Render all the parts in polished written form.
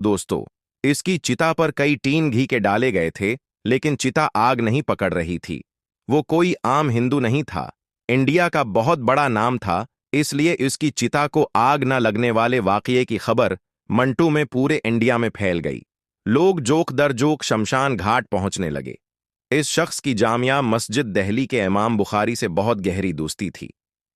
दोस्तों, इसकी चिता पर कई टीन घी के डाले गए थे, लेकिन चिता आग नहीं पकड़ रही थी। वो कोई आम हिंदू नहीं था, इंडिया का बहुत बड़ा नाम था, इसलिए इसकी चिता को आग न लगने वाले वाकये की खबर मंटू में पूरे इंडिया में फैल गई। लोग जोक दर जोक शमशान घाट पहुंचने लगे। इस शख्स की जामिया मस्जिद दिल्ली के इमाम बुखारी से बहुत गहरी दोस्ती थी।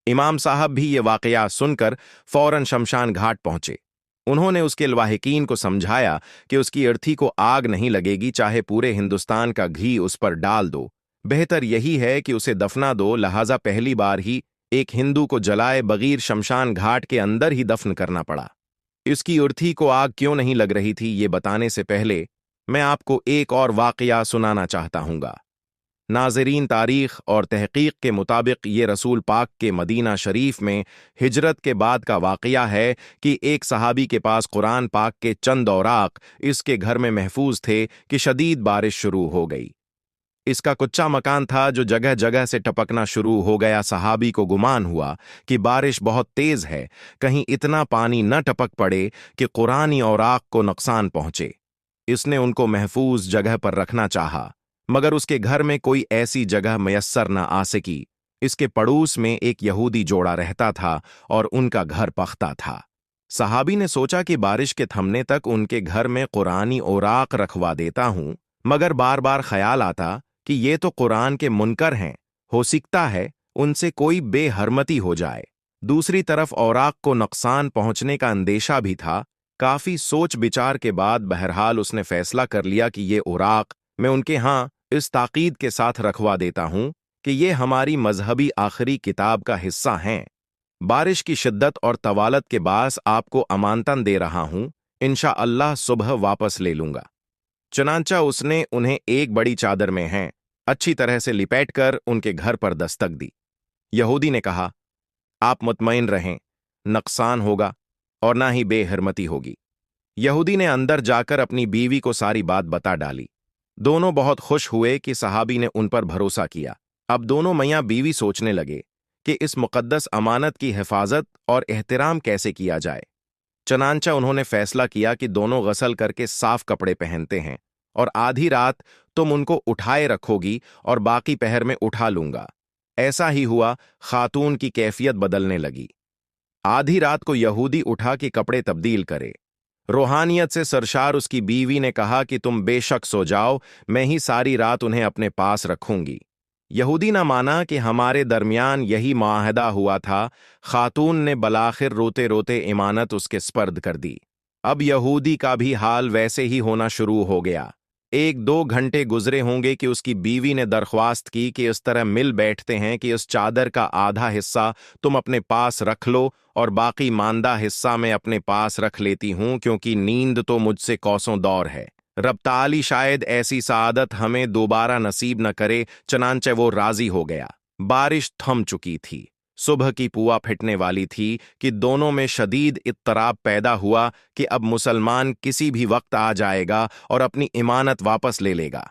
इमाम साहब भी ये वाकया सुनकर फौरन शमशान घाट पहुंचे। उन्होंने उसके लवाहिकीन को समझाया कि उसकी अर्थी को आग नहीं लगेगी, चाहे पूरे हिंदुस्तान का घी उस पर डाल दो, बेहतर यही है कि उसे दफना दो, लिहाजा पहली बार ही एक हिंदू को जलाए बगैर शमशान घाट के अंदर ही दफन करना पड़ा। इसकी अर्थी को आग क्यों नहीं लग रही थी, ये बताने से पहले मैं आपको एक और वाकया सुनाना चाहता हूँगा। नाज़रीन, तारीख और तहकीक के मुताबिक ये रसूल पाक के मदीना शरीफ में हिजरत के बाद का वाक़या है कि एक सहाबी के पास कुरान पाक के चंद औराक इसके घर में महफूज थे कि शदीद बारिश शुरू हो गई। इसका कुच्चा मकान था जो जगह जगह से टपकना शुरू हो गया। सहाबी को गुमान हुआ कि बारिश बहुत तेज है, कहीं इतना पानी न टपक पड़े कि कुरानी औराक को नुकसान पहुंचे। इसने उनको महफूज जगह पर रखना चाहा, मगर उसके घर में कोई ऐसी जगह मयस्सर न आ सकी। इसके पड़ोस में एक यहूदी जोड़ा रहता था और उनका घर पख्ता था। सहाबी ने सोचा कि बारिश के थमने तक उनके घर में कुरानी औराक रखवा देता हूं, मगर बार बार ख्याल आता कि ये तो कुरान के मुनकर हैं, हो सकता है उनसे कोई बेहरमती हो जाए। दूसरी तरफ औराक को नुकसान पहुंचने का अंदेशा भी था। काफी सोच विचार के बाद बहरहाल उसने फैसला कर लिया कि ये औराक मैं उनके यहाँ इस ताकीद के साथ रखवा देता हूं कि ये हमारी मजहबी आखिरी किताब का हिस्सा हैं। बारिश की शिद्दत और तवालत के बास आपको अमानतन दे रहा हूं, इंशाअल्लाह सुबह वापस ले लूंगा। चनांचा उसने उन्हें एक बड़ी चादर में हैं अच्छी तरह से लिपेटकर उनके घर पर दस्तक दी। यहूदी ने कहा, आप मुतमईन रहें, नुकसान होगा और ना ही बेहरमती होगी। यहूदी ने अंदर जाकर अपनी बीवी को सारी बात बता डाली। दोनों बहुत खुश हुए कि सहाबी ने उन पर भरोसा किया। अब दोनों मियाँ बीवी सोचने लगे कि इस मुकद्दस अमानत की हिफाजत और एहतराम कैसे किया जाए। चनांचा उन्होंने फैसला किया कि दोनों गसल करके साफ कपड़े पहनते हैं और आधी रात तुम उनको उठाए रखोगी और बाकी पहर में उठा लूंगा। ऐसा ही हुआ, खातून की कैफियत बदलने लगी। आधी रात को यहूदी उठा कि कपड़े तब्दील करे। रूहानियत से सरशार उसकी बीवी ने कहा कि तुम बेशक सो जाओ, मैं ही सारी रात उन्हें अपने पास रखूंगी। यहूदी न माना कि हमारे दरमियान यही मुआहदा हुआ था। खातून ने बलाखिर रोते रोते इमानत उसके स्पर्द कर दी। अब यहूदी का भी हाल वैसे ही होना शुरू हो गया। 1-2 घंटे गुजरे होंगे कि उसकी बीवी ने दरख्वास्त की कि इस तरह मिल बैठते हैं कि इस चादर का आधा हिस्सा तुम अपने पास रख लो और बाकी मांदा हिस्सा मैं अपने पास रख लेती हूं, क्योंकि नींद तो मुझसे कोसों दौर है। रब ताली शायद ऐसी सादत हमें दोबारा नसीब न करे। चनांचे वो राजी हो गया। बारिश थम चुकी थी, सुबह की पुआ फिटने वाली थी कि दोनों में शदीद इत्तराब पैदा हुआ कि अब मुसलमान किसी भी वक्त आ जाएगा और अपनी इमानत वापस ले लेगा।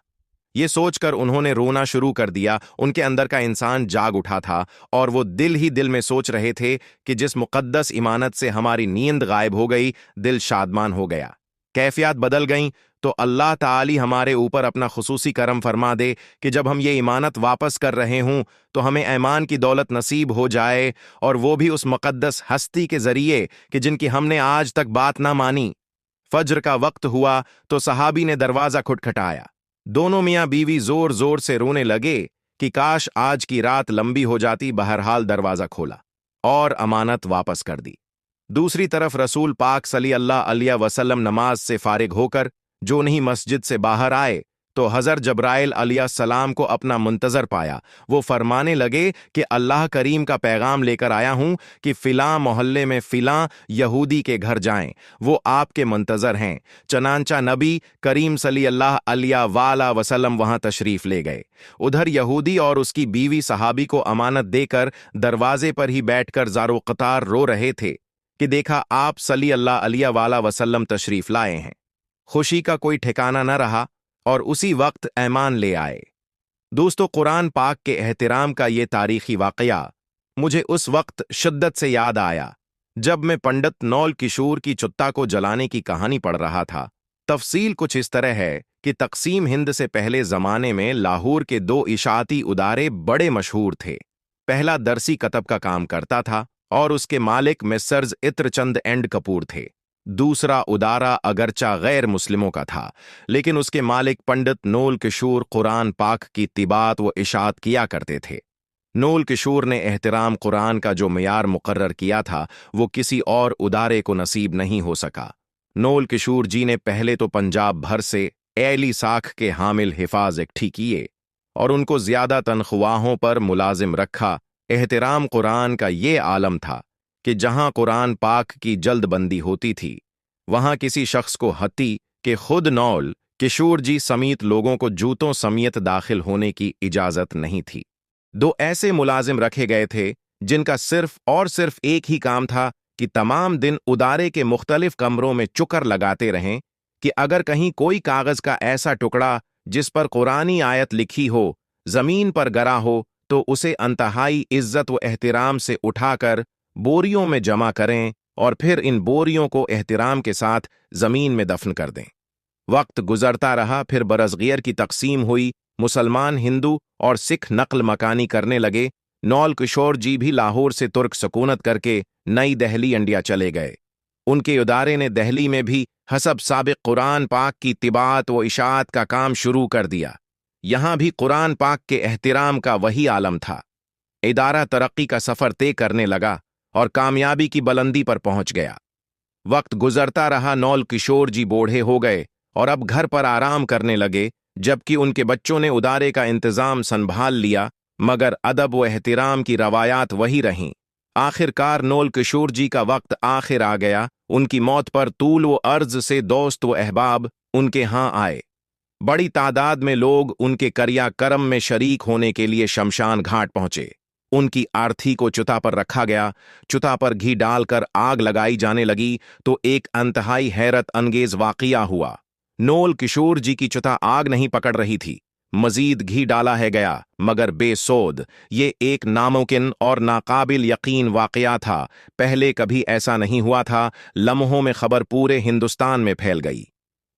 ये सोचकर उन्होंने रोना शुरू कर दिया। उनके अंदर का इंसान जाग उठा था और वो दिल ही दिल में सोच रहे थे कि जिस मुकद्दस इमानत से हमारी नींद गायब हो गई, दिल शादमान हो गया। कैफियत बदल गईं तो अल्लाह ताली हमारे ऊपर अपना खुसूसी करम फरमा दे कि जब हम ये इमानत वापस कर रहे हूं तो हमें ऐमान की दौलत नसीब हो जाए, और वो भी उस मुकद्दस हस्ती के जरिए कि जिनकी हमने आज तक बात ना मानी। फज्र का वक्त हुआ तो सहाबी ने दरवाजा खटखटाया। दोनों मियाँ बीवी जोर जोर से रोने लगे कि काश आज की रात लंबी हो जाती। बहरहाल दरवाजा खोला और अमानत वापस कर दी। दूसरी तरफ रसूल पाक सल्लल्लाहु अलैहि वसल्लम नमाज से फारिग होकर जो नहीं मस्जिद से बाहर आए तो हज़रत जब्राइल अलैहिस्सलाम को अपना मुंतजर पाया। वो फरमाने लगे कि अल्लाह करीम का पैगाम लेकर आया हूं कि फिलां मोहल्ले में फिलां यहूदी के घर जाएं, वो आपके मुंतजर हैं। चनांचा नबी करीम सल्लल्लाहु अलैहि वसल्लम वहां तशरीफ ले गए। उधर यहूदी और उसकी बीवी सहाबी को अमानत देकर दरवाजे पर ही बैठकर ज़ारो क़तार रो रहे थे कि देखा आप सल्लल्लाहु अलैहि वसल्लम तशरीफ लाए हैं। खुशी का कोई ठिकाना न रहा और उसी वक्त ऐमान ले आए। दोस्तों, कुरान पाक के एहतराम का ये तारीखी वाकया मुझे उस वक्त शिद्दत से याद आया जब मैं पंडित नौल किशोर की चुत्ता को जलाने की कहानी पढ़ रहा था, तफसील कुछ इस तरह है कि तकसीम हिंद से पहले जमाने में लाहौर के दो इशाअती उदारे बड़े मशहूर थे। पहला दरसी कतब का काम करता था और उसके मालिक मिसर्ज इत्रचंद एंड कपूर थे। दूसरा उदारा अगरचा गैर मुस्लिमों का था, लेकिन उसके मालिक पंडित नौल किशोर कुरान पाक की तिबात व इशाअत किया करते थे। नौल किशोर ने एहतराम कुरान का जो मियार मुकर्रर किया था, वो किसी और उदारे को नसीब नहीं हो सका। नौल किशोर जी ने पहले तो पंजाब भर से एली साख के हामिल हिफाज इकट्ठी किए और उनको ज्यादा तनख्वाहों पर मुलाजिम रखा। एहतराम कुरान का ये आलम था कि जहां कुरान पाक की जल्दबंदी होती थी, वहां किसी शख्स को हती कि खुद नौल किशोर जी समेत लोगों को जूतों समेत दाखिल होने की इजाजत नहीं थी। दो ऐसे मुलाजिम रखे गए थे जिनका सिर्फ और सिर्फ एक ही काम था कि तमाम दिन उदारे के मुख्तलिफ कमरों में चुकर लगाते रहें कि अगर कहीं कोई कागज का ऐसा टुकड़ा जिस पर कुरानी आयत लिखी हो जमीन पर गिरा हो, तो उसे अंतहाई इज्जत व एहतराम से उठाकर बोरियों में जमा करें और फिर इन बोरियों को एहतराम के साथ जमीन में दफन कर दें। वक्त गुजरता रहा, फिर बरसगीर की तकसीम हुई, मुसलमान हिंदू और सिख नक्ल मकानी करने लगे। नौल किशोर जी भी लाहौर से तुर्क सकूनत करके नई दहली इंडिया चले गए। उनके इदारे ने दहली में भी हसब साबिक कुरान पाक की तिबात व इशाअत का काम शुरू कर दिया। यहां भी कुरान पाक के एहतराम का वही आलम था। इदारा तरक्की का सफर तय करने लगा और कामयाबी की बुलंदी पर पहुंच गया। वक्त गुजरता रहा, नौल किशोर जी बूढ़े हो गए और अब घर पर आराम करने लगे, जबकि उनके बच्चों ने उदारे का इंतजाम संभाल लिया, मगर अदब व एहतराम की रवायात वही रहीं। आखिरकार नौल किशोर जी का वक्त आखिर आ गया। उनकी मौत पर तूल व अर्ज से दोस्त व अहबाब उनके यहाँ आए। बड़ी तादाद में लोग उनके करिया करम में शरीक होने के लिए शमशान घाट पहुंचे। उनकी आर्थी को चुता पर रखा गया। चुता पर घी डालकर आग लगाई जाने लगी तो एक अंतहाई हैरत अंगेज वाकया हुआ। नौल किशोर जी की चुता आग नहीं पकड़ रही थी। मजीद घी डाला है गया, मगर बेसोद। ये एक नामुमकिन और नाकाबिल यकीन वाकया था। पहले कभी ऐसा नहीं हुआ था। लम्हों में खबर पूरे हिंदुस्तान में फैल गई।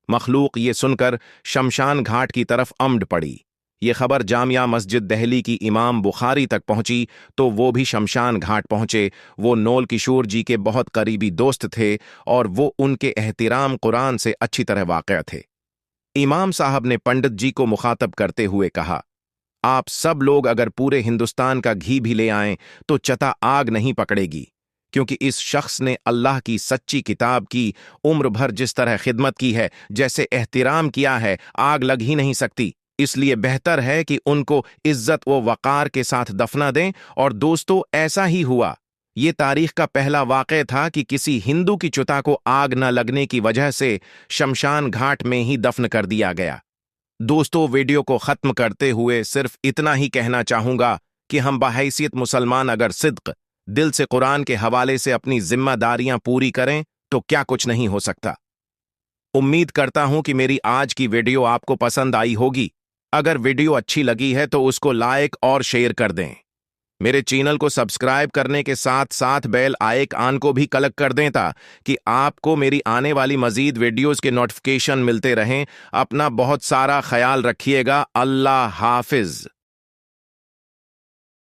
मखलूक ये सुनकर शमशान घाट की तरफ अमड पड़ी। ये खबर जामिया मस्जिद दहली की इमाम बुखारी तक पहुंची तो वो भी शमशान घाट पहुंचे। वो नौल किशोर जी के बहुत करीबी दोस्त थे और वो उनके एहतराम कुरान से अच्छी तरह वाक़िफ़ थे। इमाम साहब ने पंडित जी को मुखातब करते हुए कहा, आप सब लोग अगर पूरे हिंदुस्तान का घी भी ले आएं तो चता आग नहीं पकड़ेगी, क्योंकि इस शख्स ने अल्लाह की सच्ची किताब की उम्र भर जिस तरह खिदमत की है, जैसे एहतराम किया है, आग लग ही नहीं सकती। इसलिए बेहतर है कि उनको इज्जत व वक़ार के साथ दफना दें। और दोस्तों, ऐसा ही हुआ। ये तारीख का पहला वाक़या था कि किसी हिंदू की चुता को आग न लगने की वजह से शमशान घाट में ही दफन कर दिया गया। दोस्तों, वीडियो को ख़त्म करते हुए सिर्फ इतना ही कहना चाहूँगा कि हम बहैसियत मुसलमान अगर सिद्क दिल से कुरान के हवाले से अपनी जिम्मेदारियां पूरी करें तो क्या कुछ नहीं हो सकता। उम्मीद करता हूं कि मेरी आज की वीडियो आपको पसंद आई होगी। अगर वीडियो अच्छी लगी है तो उसको लाइक और शेयर कर दें। मेरे चैनल को सब्सक्राइब करने के साथ साथ बेल आइकन को भी क्लिक कर दें ताकि आपको मेरी आने वाली मजीद वीडियोस के नोटिफिकेशन मिलते रहें। अपना बहुत सारा ख्याल रखिएगा। अल्लाह हाफिज।